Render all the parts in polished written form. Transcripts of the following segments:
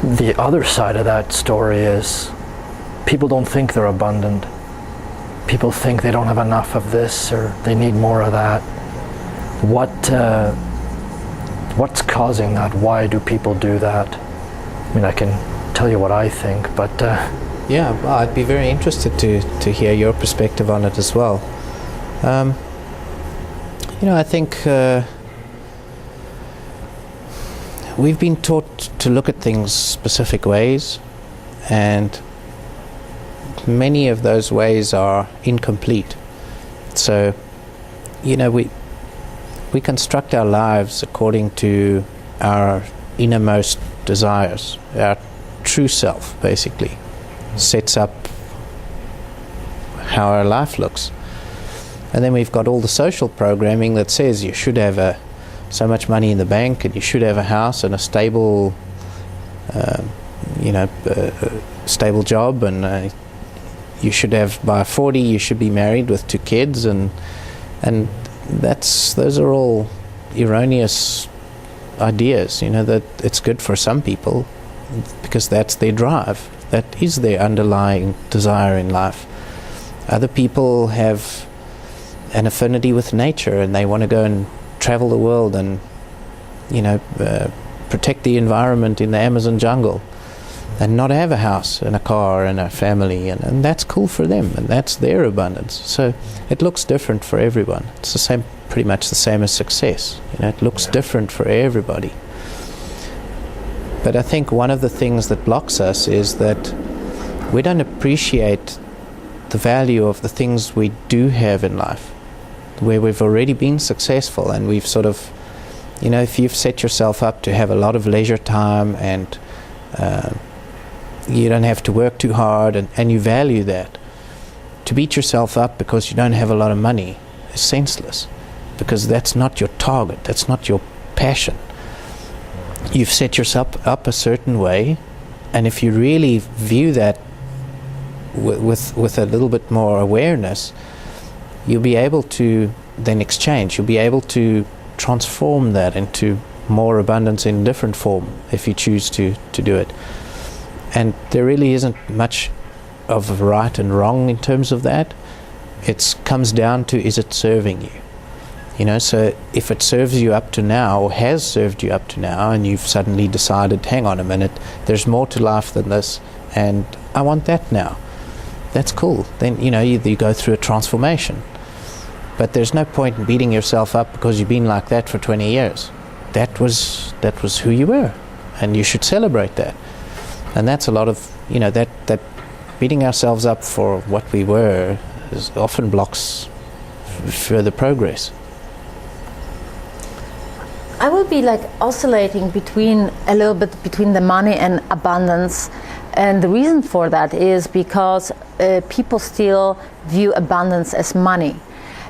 The other side of that story is people don't think they're abundant. People think they don't have enough of this or they need more of that. What's causing that? Why do people do that? I mean, I can tell you what I think, but... Yeah, well, I'd be very interested to hear your perspective on it as well. I think we've been taught to look at things specific ways, and many of those ways are incomplete. So, we construct our lives according to our innermost desires. Our true self, basically, sets up how our life looks. And then we've got all the social programming that says you should have so much money in the bank, and you should have a house and a stable, stable job, and you should have, by 40 you should be married with 2 kids, and those are all erroneous ideas. That it's good for some people because that's their drive, that is their underlying desire in life. Other people have an affinity with nature, and they want to go and travel the world and protect the environment in the Amazon jungle, and not have a house and a car and a family, and that's cool for them, and that's their abundance. So it looks different for everyone. It's the same, pretty much the same as success. It looks different for everybody. But I think one of the things that blocks us is that we don't appreciate the value of the things we do have in life, where we've already been successful, and we've sort of, if you've set yourself up to have a lot of leisure time, and you don't have to work too hard, and you value that, to beat yourself up because you don't have a lot of money is senseless, because that's not your target, that's not your passion. You've set yourself up a certain way, and if you really view that with a little bit more awareness, you'll be able to then exchange. You'll be able to transform that into more abundance in different form if you choose to do it. And there really isn't much of right and wrong in terms of that. It comes down to, is it serving you? So if it serves you up to now, or has served you up to now, and you've suddenly decided, hang on a minute, there's more to life than this, and I want that now, that's cool. Then you go through a transformation. But there's no point in beating yourself up because you've been like that for 20 years. That was who you were, and you should celebrate that. And that's a lot of, that beating ourselves up for what we were often blocks further progress. I will be oscillating a little bit between the money and abundance. And the reason for that is because people still view abundance as money.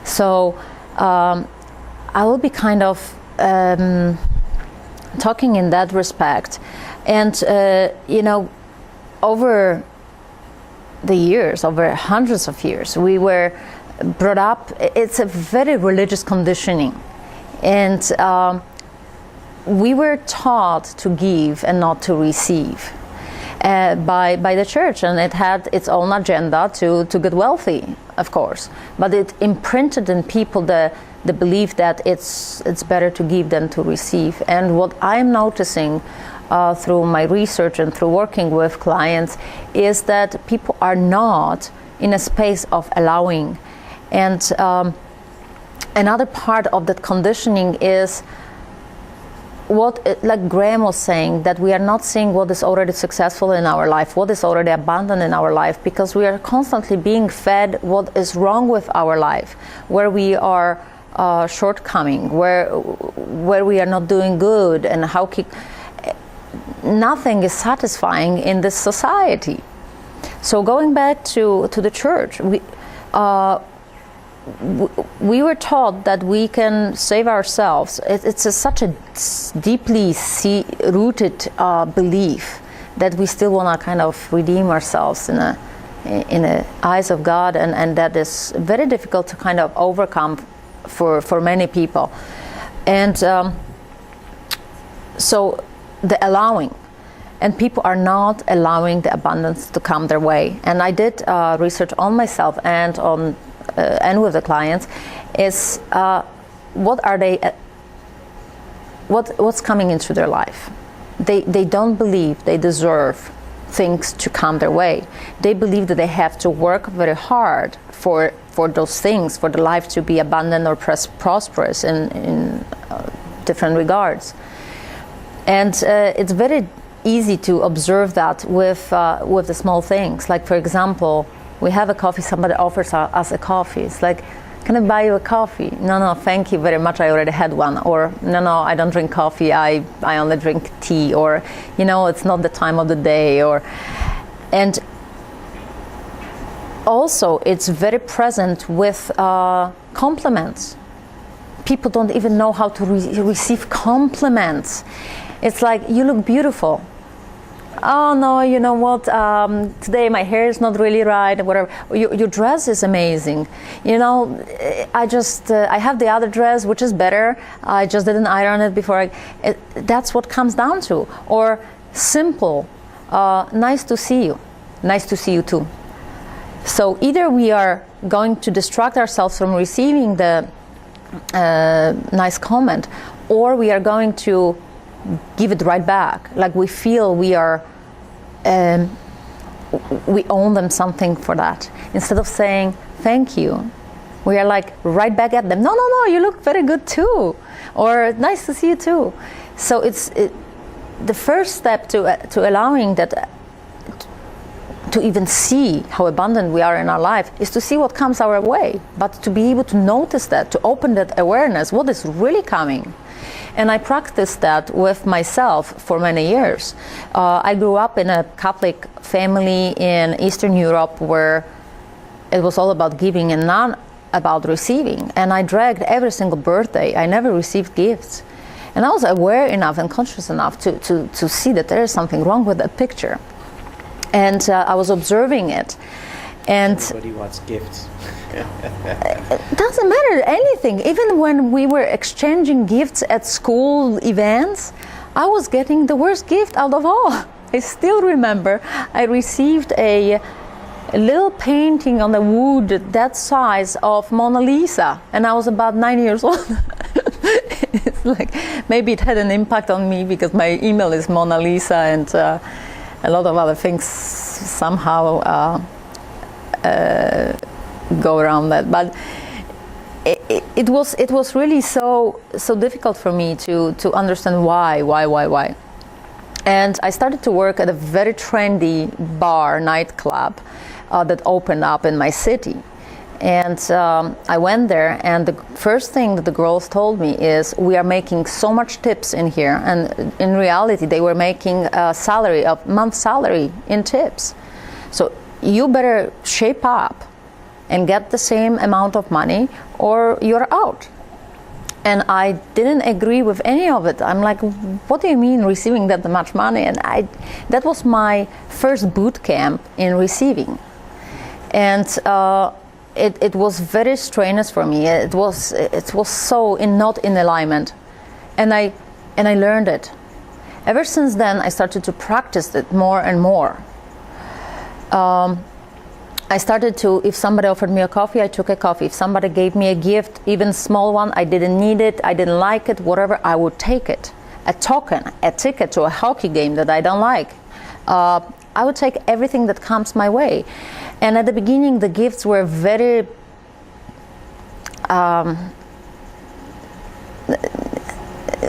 So I will be kind of talking in that respect. And, over the years, over hundreds of years, we were brought up, it's a very religious conditioning. And we were taught to give and not to receive. By the church, and it had its own agenda to get wealthy, of course, but it imprinted in people the belief that it's better to give than to receive. And what I'm noticing through my research and through working with clients is that people are not in a space of allowing. And another part of that conditioning is like Graham was saying, that we are not seeing what is already successful in our life, what is already abundant in our life, because we are constantly being fed what is wrong with our life, where we are shortcoming, where we are not doing good, and nothing is satisfying in this society. So going back to the church, we were taught that we can save ourselves. It's such a deeply rooted belief that we still want to kind of redeem ourselves in the eyes of God, and that is very difficult to kind of overcome for many people. And so the allowing, and people are not allowing the abundance to come their way. And I did research on myself and on and with the clients, is what are they, what's coming into their life. They don't believe they deserve things to come their way. They believe that they have to work very hard for those things, for the life to be abundant or prosperous in different regards. And it's very easy to observe that with the small things. Like, for example, we have a coffee, somebody offers us a coffee. It's like, can I buy you a coffee? No, thank you very much, I already had one. Or, no, I don't drink coffee, I only drink tea. Or, it's not the time of the day. And also, it's very present with compliments. People don't even know how to receive compliments. It's like, you look beautiful. Oh no, you know what? Today my hair is not really right. Whatever. Your dress is amazing. I have the other dress which is better. I just didn't iron it before. That's what comes down to. Or simple. Nice to see you. Nice to see you too. So either we are going to distract ourselves from receiving the nice comment, or we are going to give it right back. Like we feel we own them something for that. Instead of saying thank you, we are like right back at them. No, you look very good too, or nice to see you too. So it's the first step to allowing that, to even see how abundant we are in our life, is to see what comes our way, but to be able to notice that, to open that awareness, what is really coming. And I practiced that with myself for many years. I grew up in a Catholic family in Eastern Europe where it was all about giving and not about receiving. And I dragged every single birthday. I never received gifts. And I was aware enough and conscious enough to see that there is something wrong with that picture. And I was observing it. And everybody wants gifts. It doesn't matter, anything. Even when we were exchanging gifts at school events, I was getting the worst gift out of all. I still remember I received a little painting on the wood that size of Mona Lisa, and I was about 9 years old. It's like, maybe it had an impact on me because my email is Mona Lisa, and a lot of other things somehow go around that. But it was really so difficult for me to understand why. And I started to work at a very trendy nightclub that opened up in my city. And I went there, and the first thing that the girls told me is, we are making so much tips in here. And in reality, they were making a month salary in tips. So you better shape up and get the same amount of money, or you're out. And I didn't agree with any of it. I'm like, what do you mean receiving that much money? And that was my first boot camp in receiving. And it was very strenuous for me. It was so not in alignment. And I learned it. Ever since then, I started to practice it more and more. I started to, if somebody offered me a coffee, I took a coffee. If somebody gave me a gift, even small one, I didn't need it, I didn't like it, whatever, I would take it. A token, a ticket to a hockey game that I don't like. I would take everything that comes my way. And at the beginning, the gifts were very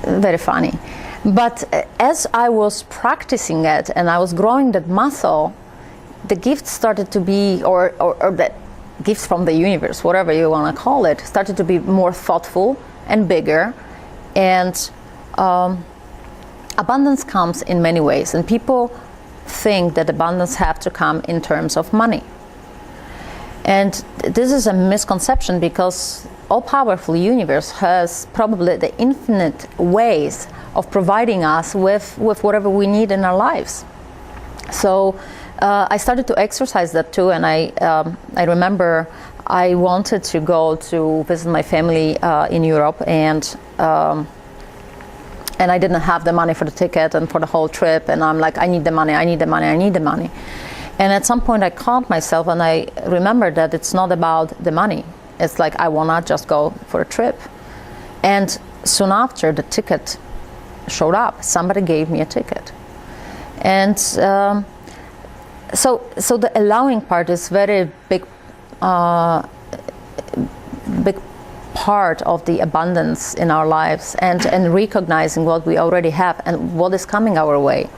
very funny. But as I was practicing it and I was growing that muscle, the gifts started to be, or the gifts from the universe, whatever you want to call it, started to be more thoughtful and bigger. And abundance comes in many ways. And people think that abundance have to come in terms of money. And this is a misconception, because all-powerful universe has probably the infinite ways of providing us with whatever we need in our lives. So I started to exercise that too, and I remember I wanted to go to visit my family in Europe, and And I didn't have the money for the ticket and for the whole trip. And I'm like, I need the money, I need the money, I need the money. And at some point I caught myself and I remembered that it's not about the money. It's like, I want to just go for a trip. And soon after, the ticket showed up. Somebody gave me a ticket. And so the allowing part is very big part of the abundance in our lives, and recognizing what we already have and what is coming our way.